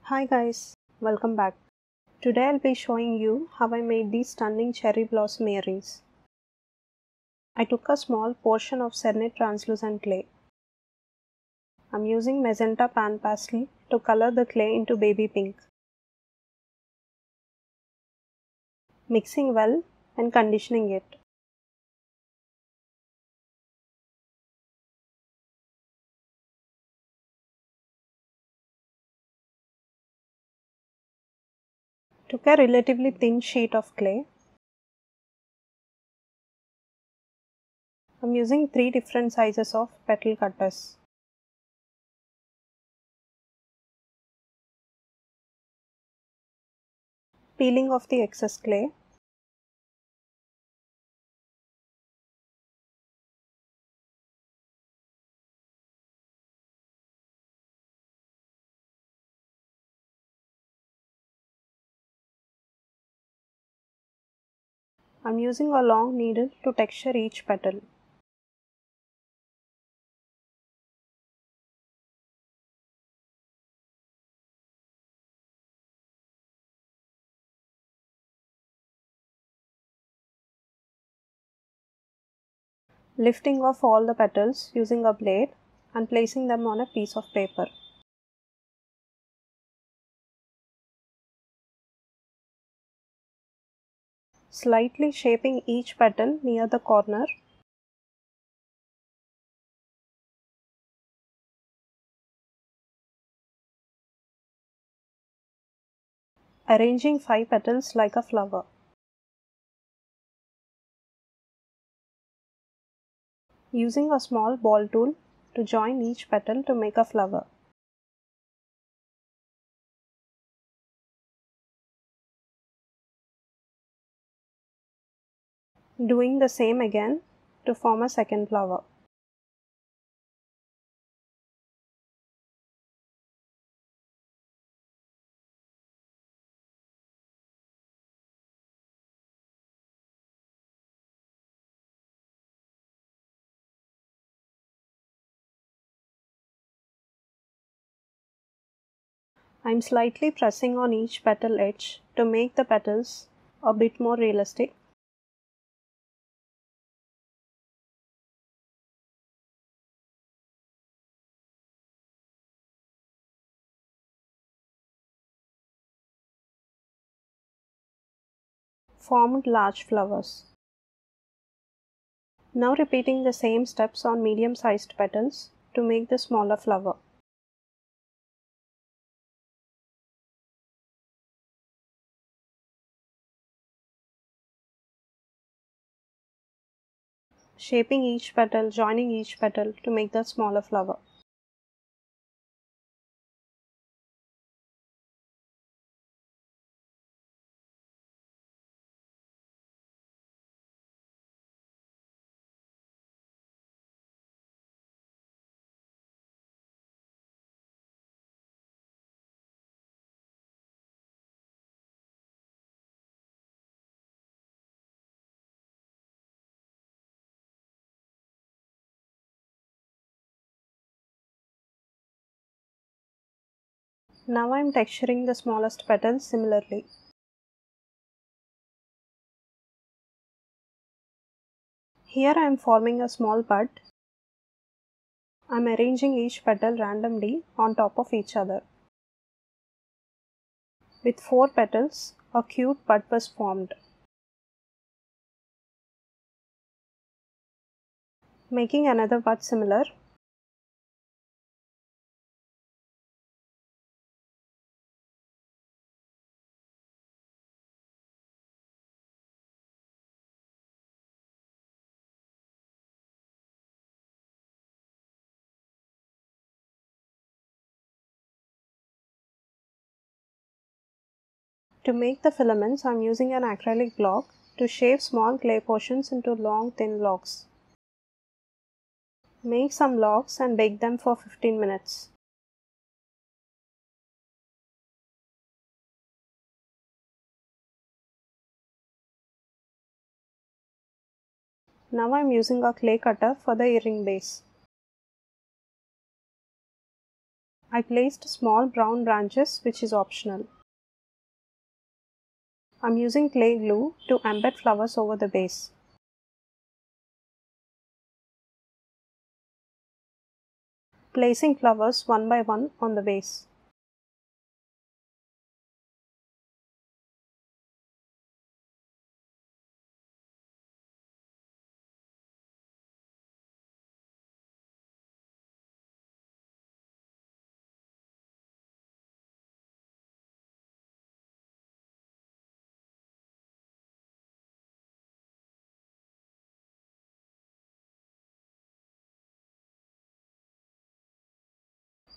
Hi guys, welcome back. Today I'll be showing you how I made these stunning cherry blossom earrings. I took a small portion of Cernit translucent clay. I'm using magenta pan pastel to color the clay into baby pink. Mixing well and conditioning it. Took a relatively thin sheet of clay. I'm using 3 different sizes of petal cutters. Peeling off the excess clay. I'm using a long needle to texture each petal. Lifting off all the petals using a blade and placing them on a piece of paper. Slightly shaping each petal near the corner. Arranging 5 petals like a flower. Using a small ball tool to join each petal to make a flower. Doing the same again to form a second flower. I'm slightly pressing on each petal edge to make the petals a bit more realistic. Formed large flowers. Now repeating the same steps on medium-sized petals to make the smaller flower. Shaping each petal, joining each petal to make the smaller flower. Now I am texturing the smallest petals similarly. Here I am forming a small bud. I am arranging each petal randomly on top of each other. With 4 petals, a cute bud was formed. Making another bud similar. To make the filaments, I am using an acrylic block to shape small clay portions into long thin logs. Make some logs and bake them for 15 minutes. Now I am using a clay cutter for the earring base. I placed small brown branches, which is optional. I'm using clay glue to embed flowers over the base. Placing flowers one by one on the base.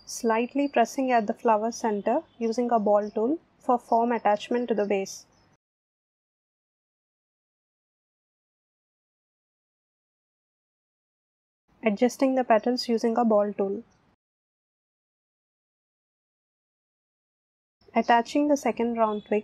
Slightly pressing at the flower center using a ball tool for form attachment to the base. Adjusting the petals using a ball tool. Attaching the second round twig.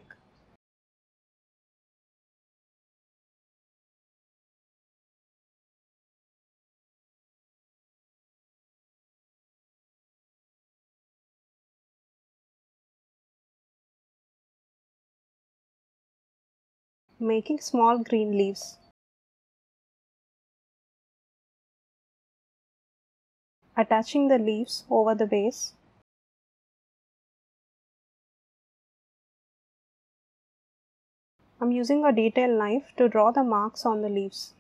Making small green leaves. Attaching the leaves over the base. I'm using a detail knife to draw the marks on the leaves.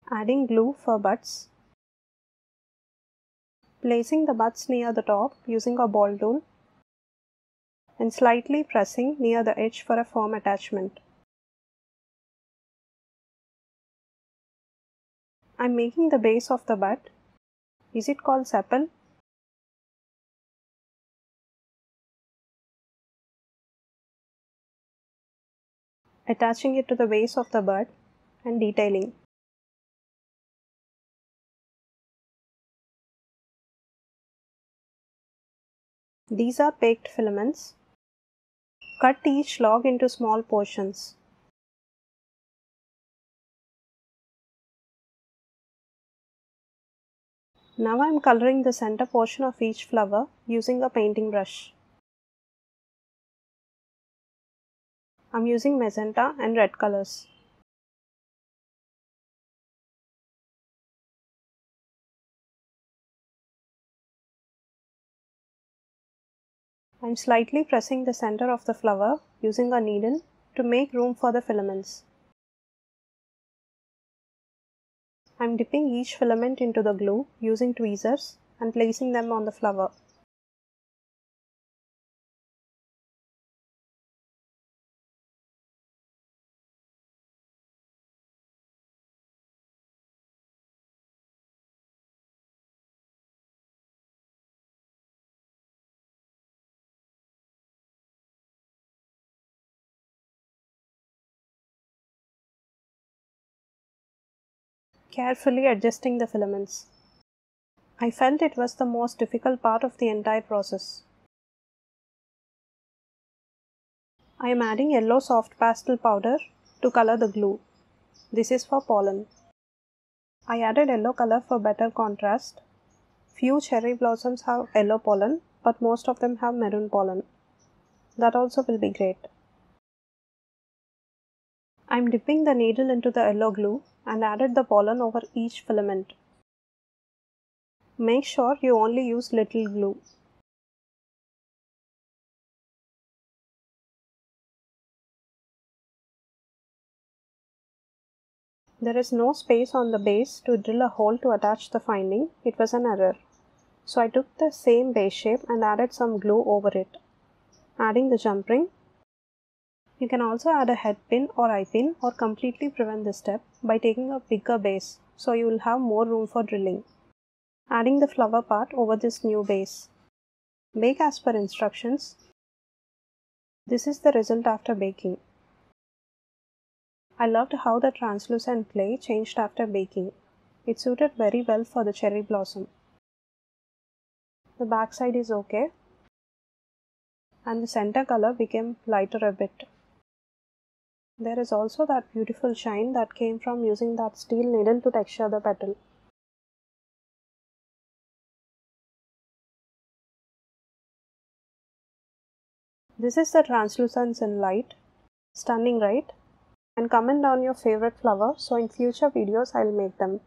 Adding glue for buds. Placing the buds near the top using a ball tool and slightly pressing near the edge for a firm attachment. I'm making the base of the bud. Is it called sepal? Attaching it to the base of the bud and detailing. These are baked filaments. Cut each log into small portions. Now I am coloring the center portion of each flower using a painting brush. I am using magenta and red colors. I am slightly pressing the center of the flower using a needle to make room for the filaments. I am dipping each filament into the glue using tweezers and placing them on the flower. Carefully adjusting the filaments. I felt it was the most difficult part of the entire process. I am adding yellow soft pastel powder to color the glue. This is for pollen. I added yellow color for better contrast. Few cherry blossoms have yellow pollen, but most of them have maroon pollen. That also will be great. I am dipping the needle into the yellow glue and added the pollen over each filament. Make sure you only use little glue. There is no space on the base to drill a hole to attach the finding. It was an error. So I took the same base shape and added some glue over it. Adding the jump ring. You can also add a head pin or eye pin or completely prevent this step by taking a bigger base, so you will have more room for drilling. Adding the flower part over this new base. Bake as per instructions. This is the result after baking. I loved how the translucent clay changed after baking. It suited very well for the cherry blossom. The back side is okay, and the center color became lighter a bit. There is also that beautiful shine that came from using that steel needle to texture the petal. This is the translucence in light. Stunning, right? And comment down your favorite flower so in future videos I'll make them.